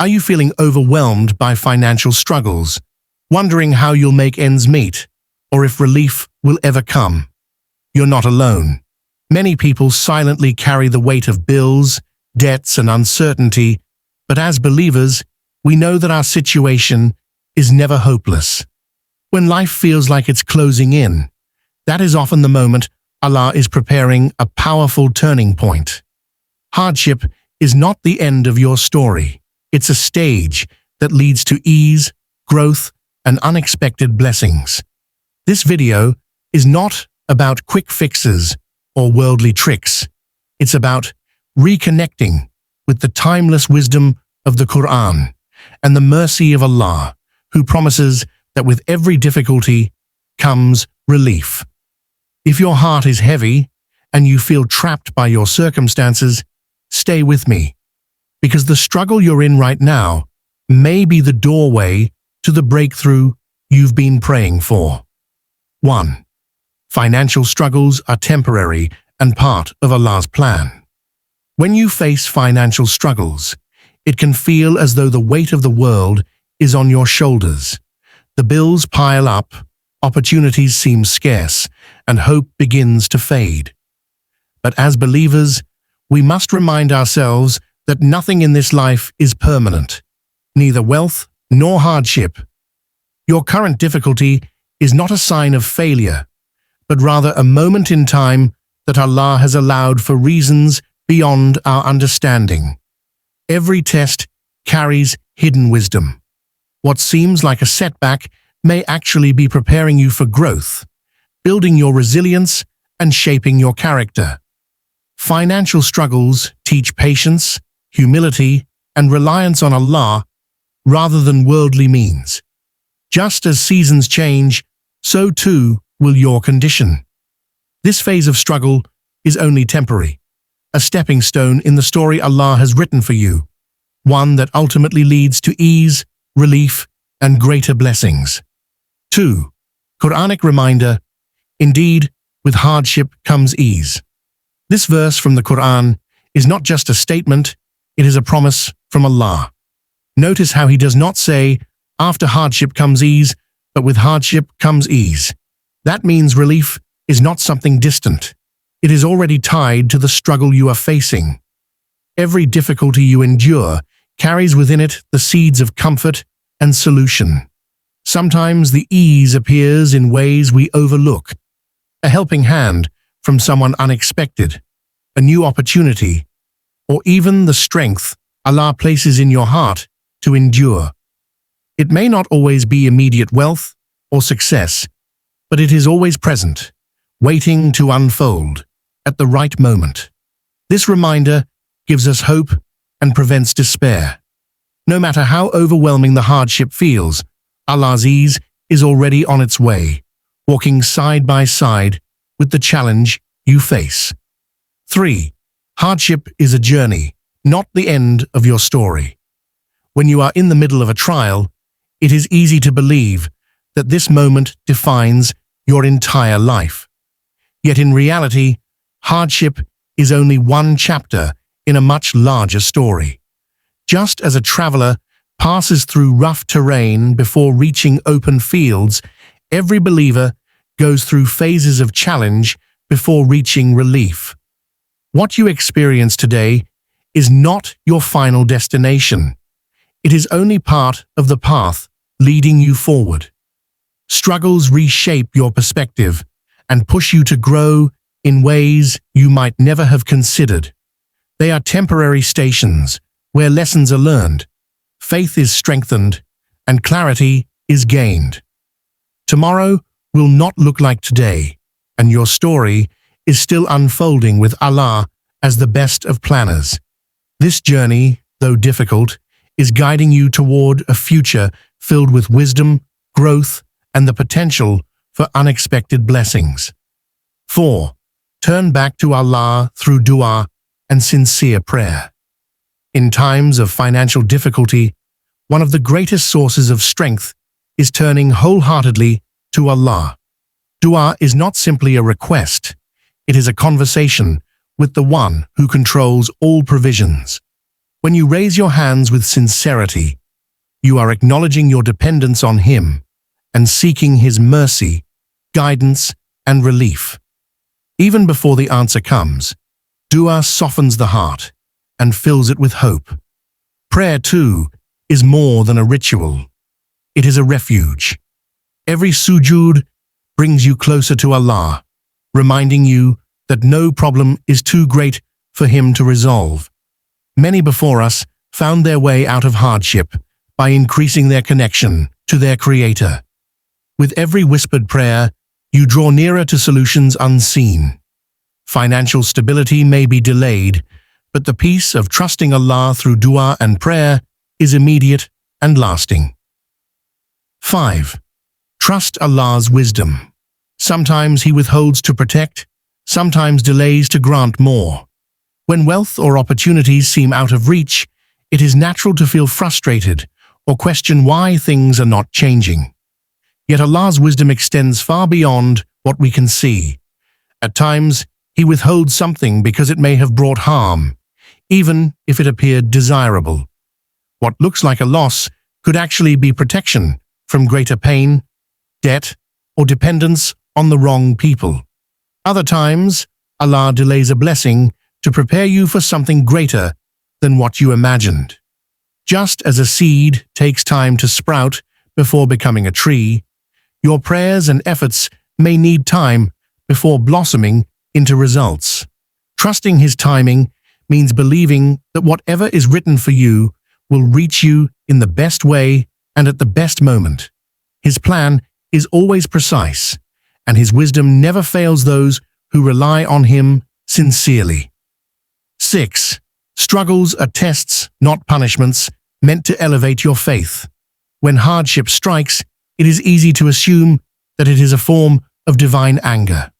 Are you feeling overwhelmed by financial struggles, wondering how you'll make ends meet, or if relief will ever come? You're not alone. Many people silently carry the weight of bills, debts, and uncertainty, but as believers, we know that our situation is never hopeless. When life feels like it's closing in, that is often the moment Allah is preparing a powerful turning point. Hardship is not the end of your story. It's a stage that leads to ease, growth, and unexpected blessings. This video is not about quick fixes or worldly tricks. It's about reconnecting with the timeless wisdom of the Quran and the mercy of Allah, who promises that with every difficulty comes relief. If your heart is heavy and you feel trapped by your circumstances, stay with me, because the struggle you're in right now may be the doorway to the breakthrough you've been praying for. 1. Financial struggles are temporary and part of Allah's plan. When you face financial struggles, it can feel as though the weight of the world is on your shoulders. The bills pile up, opportunities seem scarce, and hope begins to fade. But as believers, we must remind ourselves that nothing in this life is permanent, neither wealth nor hardship. Your current difficulty is not a sign of failure, but rather a moment in time that Allah has allowed for reasons beyond our understanding. Every test carries hidden wisdom. What seems like a setback may actually be preparing you for growth, building your resilience and shaping your character. Financial struggles teach patience, humility, and reliance on Allah rather than worldly means. Just as seasons change, so too will your condition. This phase of struggle is only temporary, a stepping stone in the story Allah has written for you, one that ultimately leads to ease, relief, and greater blessings. 2. Quranic reminder: indeed, with hardship comes ease. This verse from the Quran is not just a statement, it is a promise from Allah. Notice how He does not say, after hardship comes ease, but with hardship comes ease. That means relief is not something distant. It is already tied to the struggle you are facing. Every difficulty you endure carries within it the seeds of comfort and solution. Sometimes the ease appears in ways we overlook: a helping hand from someone unexpected, a new opportunity, or even the strength Allah places in your heart to endure. It may not always be immediate wealth or success, but it is always present, waiting to unfold at the right moment. This reminder gives us hope and prevents despair. No matter how overwhelming the hardship feels, Allah's ease is already on its way, walking side by side with the challenge you face. 3. Hardship is a journey, not the end of your story. When you are in the middle of a trial, it is easy to believe that this moment defines your entire life. Yet in reality, hardship is only one chapter in a much larger story. Just as a traveler passes through rough terrain before reaching open fields, every believer goes through phases of challenge before reaching relief. What you experience today is not your final destination. It is only part of the path leading you forward. Struggles reshape your perspective and push you to grow in ways you might never have considered. They are temporary stations where lessons are learned, faith is strengthened, and clarity is gained. Tomorrow will not look like today, and your story is still unfolding with Allah as the best of planners. This journey, though difficult, is guiding you toward a future filled with wisdom, growth, and the potential for unexpected blessings. 4. Turn back to Allah through dua and sincere prayer. In times of financial difficulty, one of the greatest sources of strength is turning wholeheartedly to Allah. Dua is not simply a request, it is a conversation with the One who controls all provisions. When you raise your hands with sincerity, you are acknowledging your dependence on Him and seeking His mercy, guidance, and relief. Even before the answer comes, dua softens the heart and fills it with hope. Prayer, too, is more than a ritual. It is a refuge. Every sujood brings you closer to Allah, reminding you that no problem is too great for Him to resolve. Many before us found their way out of hardship by increasing their connection to their Creator. With every whispered prayer, you draw nearer to solutions unseen. Financial stability may be delayed, but the peace of trusting Allah through dua and prayer is immediate and lasting. 5. Trust Allah's wisdom. Sometimes He withholds to protect, sometimes delays to grant more. When wealth or opportunities seem out of reach, it is natural to feel frustrated or question why things are not changing. Yet Allah's wisdom extends far beyond what we can see. At times, He withholds something because it may have brought harm, even if it appeared desirable. What looks like a loss could actually be protection from greater pain, debt, or dependence on the wrong people. Other times, Allah delays a blessing to prepare you for something greater than what you imagined. Just as a seed takes time to sprout before becoming a tree, your prayers and efforts may need time before blossoming into results. Trusting His timing means believing that whatever is written for you will reach you in the best way and at the best moment. His plan is always precise, and His wisdom never fails those who rely on Him sincerely. 6. Struggles are tests, not punishments, meant to elevate your faith. When hardship strikes, it is easy to assume that it is a form of divine anger.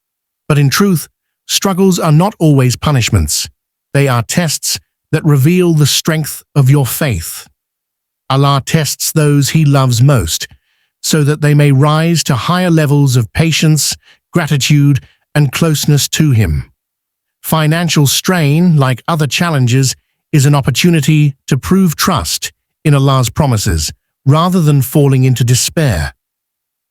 But in truth, struggles are not always punishments. They are tests that reveal the strength of your faith. Allah tests those He loves most, so that they may rise to higher levels of patience, gratitude, and closeness to Him. Financial strain, like other challenges, is an opportunity to prove trust in Allah's promises, rather than falling into despair.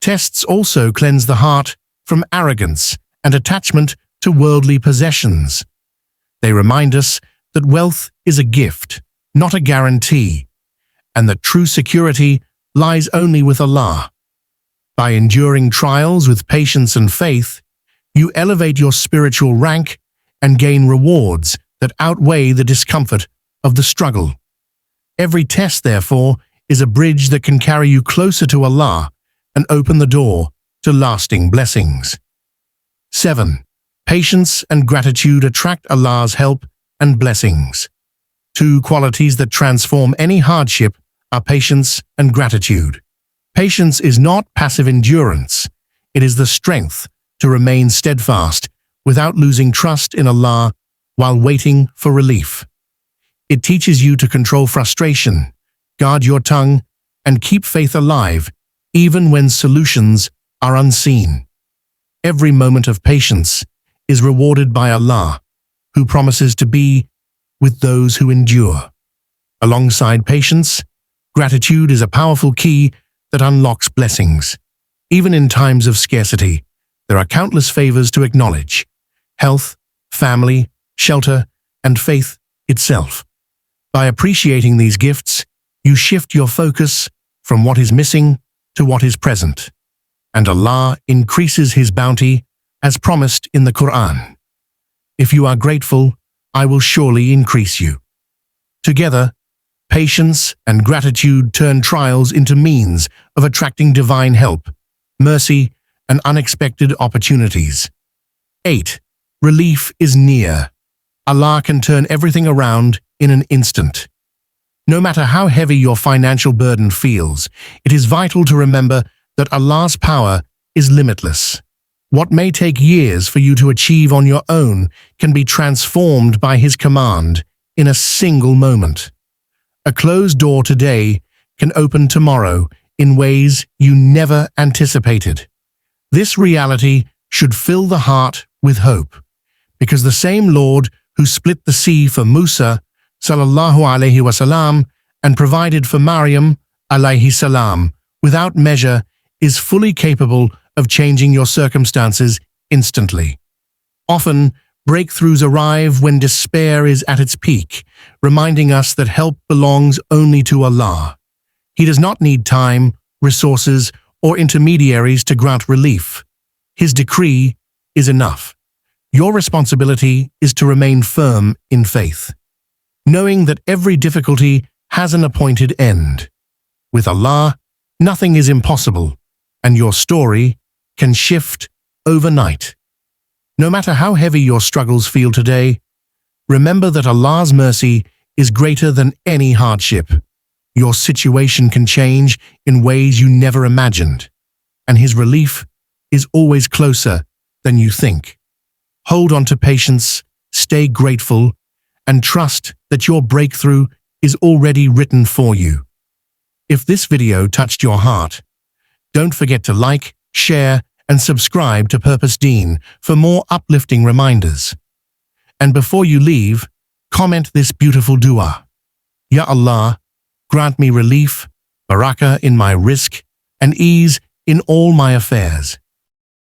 Tests also cleanse the heart from arrogance and attachment to worldly possessions. They remind us that wealth is a gift, not a guarantee, and that true security lies only with Allah. By enduring trials with patience and faith, you elevate your spiritual rank and gain rewards that outweigh the discomfort of the struggle. Every test, therefore, is a bridge that can carry you closer to Allah and open the door to lasting blessings. 7. Patience and gratitude attract Allah's help and blessings. Two qualities that transform any hardship are patience and gratitude. Patience is not passive endurance. It is the strength to remain steadfast without losing trust in Allah while waiting for relief. It teaches you to control frustration, guard your tongue, and keep faith alive even when solutions are unseen. Every moment of patience is rewarded by Allah, who promises to be with those who endure. Alongside patience, gratitude is a powerful key that unlocks blessings. Even in times of scarcity, there are countless favors to acknowledge: health, family, shelter, and faith itself. By appreciating these gifts, you shift your focus from what is missing to what is present, and Allah increases His bounty as promised in the Quran. If you are grateful, I will surely increase you. Together, patience and gratitude turn trials into means of attracting divine help, mercy, and unexpected opportunities. 8. Relief is near. Allah can turn everything around in an instant. No matter how heavy your financial burden feels, it is vital to remember that Allah's power is limitless. What may take years for you to achieve on your own can be transformed by His command in a single moment. A closed door today can open tomorrow in ways you never anticipated. This reality should fill the heart with hope, because the same Lord who split the sea for Musa sallallahu alaihi wasallam and provided for Maryam alayhi salam without measure is fully capable of changing your circumstances instantly. Often, breakthroughs arrive when despair is at its peak, reminding us that help belongs only to Allah. He does not need time, resources, or intermediaries to grant relief. His decree is enough. Your responsibility is to remain firm in faith, knowing that every difficulty has an appointed end. With Allah, nothing is impossible, and your story can shift overnight. No matter how heavy your struggles feel today, remember that Allah's mercy is greater than any hardship. Your situation can change in ways you never imagined, and His relief is always closer than you think. Hold on to patience, stay grateful, and trust that your breakthrough is already written for you. If this video touched your heart, don't forget to like, share, and subscribe to Purpose Deen for more uplifting reminders. And before you leave, comment this beautiful dua. Ya Allah, grant me relief, barakah in my rizq, and ease in all my affairs.